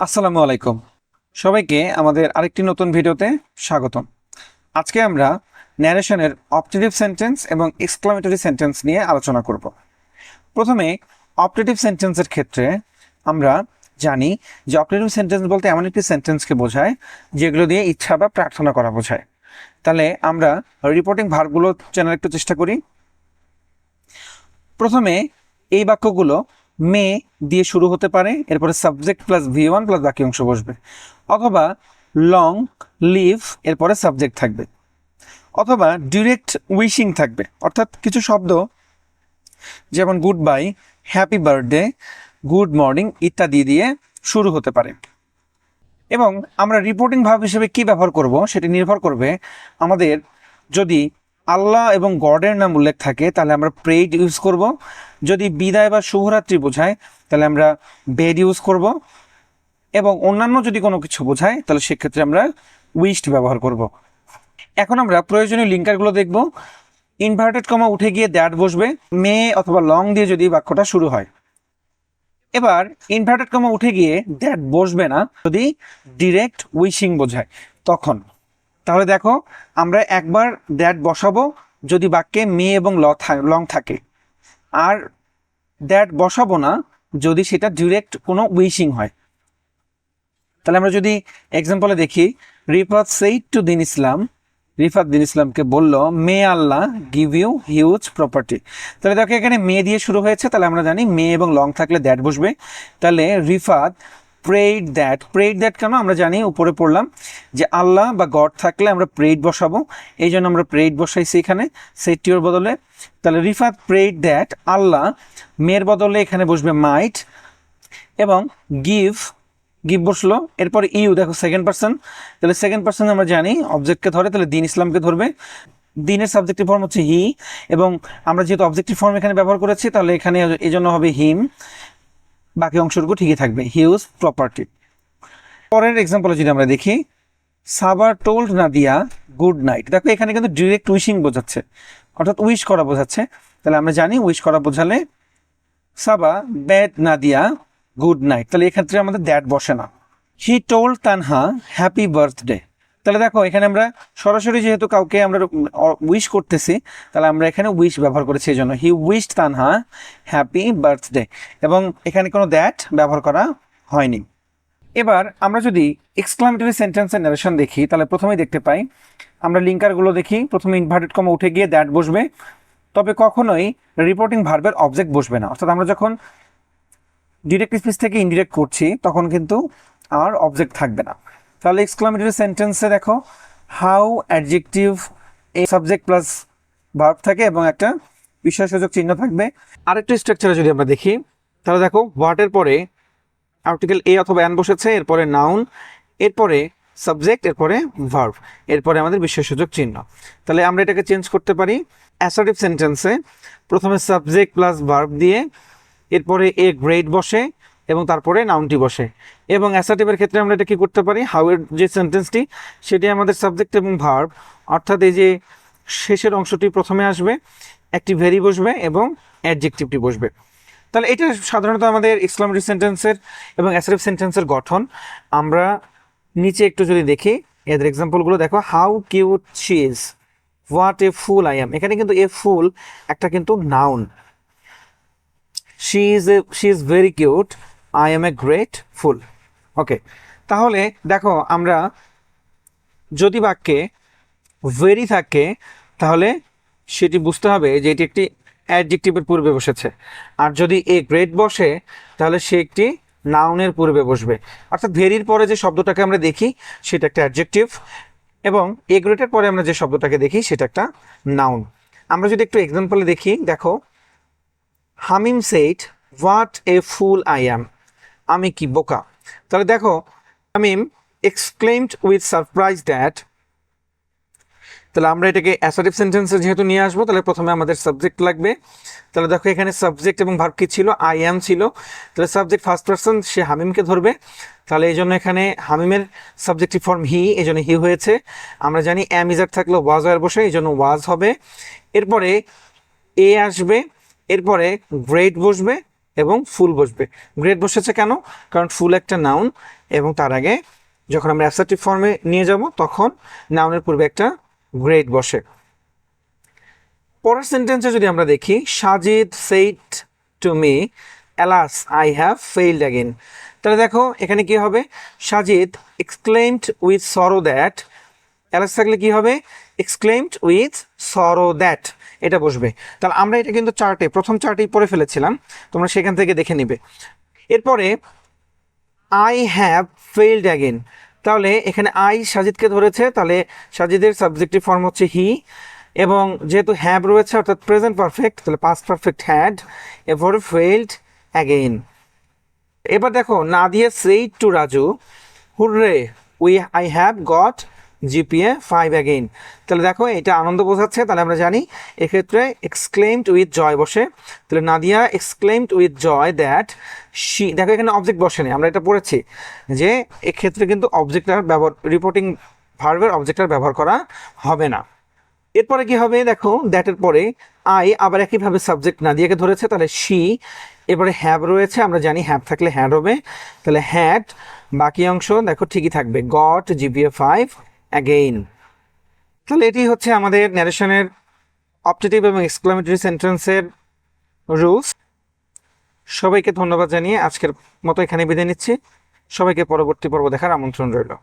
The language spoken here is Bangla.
আসসালামু আলাইকুম। সবাইকে আমাদের আরেকটি নতুন ভিডিওতে স্বাগতম। আজকে আমরা ন্যারেশনের অপটেটিভ সেন্টেন্স এবং এক্সক্লামেটরি সেন্টেন্স নিয়ে আলোচনা করব। প্রথমে অপটেটিভ সেন্টেন্সের ক্ষেত্রে আমরা জানি যে অপটেটিভ সেন্টেন্স বলতে এমন একটি সেন্টেন্সকে বোঝায় যেগুলো দিয়ে ইচ্ছা বা প্রার্থনা করা বোঝায়। তাহলে আমরা রিপোর্টিং ভার্বগুলো জানার একটু চেষ্টা করি। প্রথমে এই বাক্যগুলো মে দিয়ে শুরু হতে পারে, এরপরে সাবজেক্ট প্লাস V1 প্লাস বাকি অংশ বসবে, অথবা লং লিভ এরপরে সাবজেক্ট থাকবে, অথবা ডিরেক্ট উইশিং থাকবে, অর্থাৎ কিছু শব্দ যেমন good bye, happy birthday, good morning ইত্যাদি দিয়ে শুরু হতে পারে। এবং আমরা রিপোর্টিং ভার্ব হিসেবে কি ব্যবহার করব সেটি নির্ভর করবে আমাদের যদি আল্লাহ এবং গডের নাম উল্লেখ থাকে তাহলে আমরা প্রেইড ইউজ করব, যদি বিদায় বা শুভরাত্রি বোঝায় তাহলে আমরা বেড ইউজ করব, এবং অন্যান্য যদি কোনো কিছু বোঝায় তাহলে সেক্ষেত্রে আমরা উইশড ব্যবহার করব। এখন আমরা প্রয়োজনীয় লিঙ্কারগুলো দেখব। ইনভার্টেড কমা উঠে গিয়ে দ্যাট বসবে মে অথবা লং দিয়ে যদি বাক্যটা শুরু হয়। এবার ইনভার্টেড কমা উঠে গিয়ে দ্যাট বসবে না যদি ডিরেক্ট উইশিং বোঝায় তখন। তাহলে দেখো আমরা একবার দ্যাট বসাবো যদি বাক্যে মে এবং লং থাকে, আর দ্যাট বসাবো না যদি সেটা ডিরেক্ট কোনো উইশিং হয়। তাহলে আমরা যদি এক্সাম্পলে দেখি, রিফাত সেইড টু দিন ইসলাম, রিফাত দিন ইসলামকে বলল মে আল্লাহ গিভ ইউ হিউজ প্রপার্টি। তাহলে দেখো এখানে মে দিয়ে শুরু হয়েছে, তাহলে আমরা জানি মে এবং লং থাকলে দ্যাট বসবে। তাহলে রিফাত প্রেইড দ্যাট কেন আমরা জানি, উপরে পড়লাম যে আল্লাহ বা গড থাকলে আমরা প্রেইড বসাবো, এই জন্য আমরা প্রেইড বসাইছি এখানে সেটিওর বদলে। তাহলে রিফাত প্রেইড দ্যাট আল্লাহ, মেয়ের বদলে এখানে বসবে মাইট, এবং গিভ বসলো, এরপরে ইউ দেখো সেকেন্ড পার্সন, তাহলে সেকেন্ড পার্সন আমরা জানি অবজেক্টকে ধরে, তাহলে দিন ইসলামকে ধরবে। দিনের সাবজেক্টিভ ফর্ম হচ্ছে হি, এবং আমরা যেহেতু অবজেক্টিভ ফর্ম এখানে ব্যবহার করেছি তাহলে এখানে এই জন্য হবে হিম, বাকি অংশটুকু ঠিকই থাকবে হিউজ প্রপার্টি। পরের এক্সাম্পলে যদি আমরা দেখি, সাবা টোল্ড নাদিয়া গুড নাইট, দেখো এখানে কিন্তু ডিরেক্ট উইশিং বোঝাচ্ছে, অর্থাৎ উইশ করা বোঝাচ্ছে। তাহলে আমরা জানি উইশ করা বোঝালে সাবা ব্যাড নাদিয়া গুড নাইট, তাহলে এক্ষেত্রে আমাদের দ্যাট বসে না। He told Tanha happy birthday, তাহলে দেখো এখানে আমরা সরাসরি যেহেতু কাউকে আমরা উইশ করতেছি তাহলে আমরা এখানে উইশ ব্যবহার করেছি, এই জন্য হি উইশড তানহা হ্যাপি বার্থডে, এবং এখানে কোনো দ্যাট ব্যবহার করা হয়নি। এবার আমরা যদি এক্সক্লামেটরি সেন্টেন্সের ন্যারেশন দেখি তাহলে প্রথমেই দেখতে পাই আমরা লিঙ্কারগুলো দেখি। প্রথমে ইনভার্টেড কমা উঠে গিয়ে দ্যাট বসবে, তবে কখনোই রিপোর্টিং ভার্বের অবজেক্ট বসবে না, অর্থাৎ আমরা যখন ডিরেক্ট স্পিচ থেকে ইনডিরেক্ট করছি তখন কিন্তু আর অবজেক্ট থাকবে না। তাহলে এক্সক্লামেটরি সেন্টেন্সে দেখো how adjective A subject plus verb থাকে এবং একটা বিশেষসূচক চিহ্ন থাকবে। আরেকটা স্ট্রাকচারে যদি আমরা দেখি তাহলে দেখো হোয়াটের পরে আর্টিকেল এ অথবা অ্যান বসেছে, এরপরে নাউন, এরপরে সাবজেক্ট, এরপরে ভার্ব, এরপরে আমাদের বিশেষসূচক চিহ্ন। তাহলে আমরা এটাকে চেঞ্জ করতে পারি। অ্যাসার্টিভ সেন্টেন্সে প্রথমে সাবজেক্ট প্লাস ভার্ব দিয়ে এরপরে এ গ্রেড বসে এবং তারপরে নাউনটি বসে। এবং অ্যাসার্টিভের ক্ষেত্রে আমরা এটা কি করতে পারি, হাউ এর যে সেন্টেন্সটি সেটি আমাদের সাবজেক্ট এবং ভার্ব, অর্থাৎ এই যে শেষের অংশটি প্রথমে আসবে, একটি ভেরি বসবে এবং অ্যাডজেক্টিভটি বসবে। তাহলে এটা সাধারণত আমাদের এক্সক্লামেটরি সেন্টেন্সের এবং অ্যাসার্টিভ সেন্টেন্সের গঠন। আমরা নিচে একটু যদি দেখি এদের এক্সাম্পলগুলো দেখো, how cute she is, what a fool I am, এখানে কিন্তু এ ফুল একটা কিন্তু noun. she is very cute, I am a great fool. ওকে, তাহলে দেখো আমরা যদি বাক্যে ভেরি থাকে তাহলে সেটি বুঝতে হবে যে এটি একটি অ্যাডজেক্টিভের পূর্বে বসেছে, আর যদি এ গ্রেট বসে তাহলে সে একটি নাউনের পূর্বে বসবে, অর্থাৎ ভেরির পরে যে শব্দটাকে আমরা দেখি সেটা একটা অ্যাডজেক্টিভ, এবং এ গ্রেটের পরে আমরা যে শব্দটাকে দেখি সেটা একটা নাউন। আমরা যদি একটু এক্সাম্পলে দেখি, দেখো Hamim said what a fool I am, আমি কি বোকা। তাহলে দেখো Hamim exclaimed with surprise that, তাহলে আমরা এটাকে অ্যাসার্টিভ সেন্টেন্সে যেহেতু নিয়ে আসবো তাহলে প্রথমে আমাদের সাবজেক্ট লাগবে। তাহলে দেখো এখানে সাবজেক্ট এবং ভার্ব কি ছিল, আই অ্যাম ছিল, তাহলে সাবজেক্ট ফার্স্ট পারসন সে হামিমকে ধরবে, তাহলে এই জন্য এখানে হামিমের সাবজেক্টিভ ফর্ম হি, এই জন্য হি হয়েছে। আমরা জানি অ্যাম ইজার থাকলে ওয়াজ আর বসে, এই জন্য ওয়াজ হবে। এরপরে এ আসবে, এরপরে গ্রেট বসবে, এবং ফুল বসবে। গ্রেট বসেছে কেন? কারণ ফুল একটা নাউন এবং তার আগে যখন আমরা অ্যাসার্টিভ ফর্মে নিয়ে যাব তখন নাউনের পূর্বে একটা গ্রেট বসে। পরের সেন্টেন্সে যদি আমরা দেখি, Sajid said to me alas I have failed again. তাহলে দেখো এখানে কি হবে, Sajid exclaimed with sorrow that, alas থাকলে কি হবে, এক্সক্লেমড উইথ সরো দ্যাট, এটা বসবে। তাহলে আমরা এটা কিন্তু চার্টে প্রথম চার্টেই পড়ে ফেলেছিলাম, তোমরা সেখান থেকে দেখে নিবে। এরপরে আই হ্যাভ ফেইলড অ্যাগেন, তাহলে এখানে আই সাজিদকে ধরেছে, তাহলে সাজিদের সাবজেক্টিভ ফর্ম হচ্ছে হি, এবং যেহেতু হ্যাভ রয়েছে অর্থাৎ প্রেজেন্ট পারফেক্ট, তাহলে পাস্ট পারফেক্ট হ্যাড, এরপরে ফেইলড অ্যাগেইন। এবার দেখো Nadia said to Raju hurrah I have got GPA 5 again. তাহলে দেখো এটা আনন্দ বোঝাচ্ছে, তাহলে আমরা জানি এক্ষেত্রে এক্সক্লেমড উইথ জয় বসে। তাহলে Nadia exclaimed with joy that she, দেখো এখানে অবজেক্ট বসেনি, আমরা এটা পড়েছি যে এক্ষেত্রে কিন্তু অবজেক্টটার ব্যবহার, রিপোর্টিং ভার্বের অবজেক্টটার ব্যবহার করা হবে না। এরপরে কি হবে দেখো, দ্যাটের পরে আই আবার একইভাবে সাবজেক্ট নাদিয়াকে ধরেছে, তাহলে শি, এবারে হ্যাভ রয়েছে, আমরা জানি হ্যাভ থাকলে হ্যাড হবে, তাহলে হ্যাড, বাকি অংশ দেখো ঠিকই থাকবে, গট জিপিএ 5 অ্যাগেইন। তাহলে এটি হচ্ছে আমাদের ন্যারেশনের অপটেটিভ এবং এক্সক্লামেটরি সেন্টেন্সের রুলস। সবাইকে ধন্যবাদ জানিয়ে আজকের মতো এখানে বিদায় নিচ্ছি। সবাইকে পরবর্তী পর্ব দেখার আমন্ত্রণ রইল।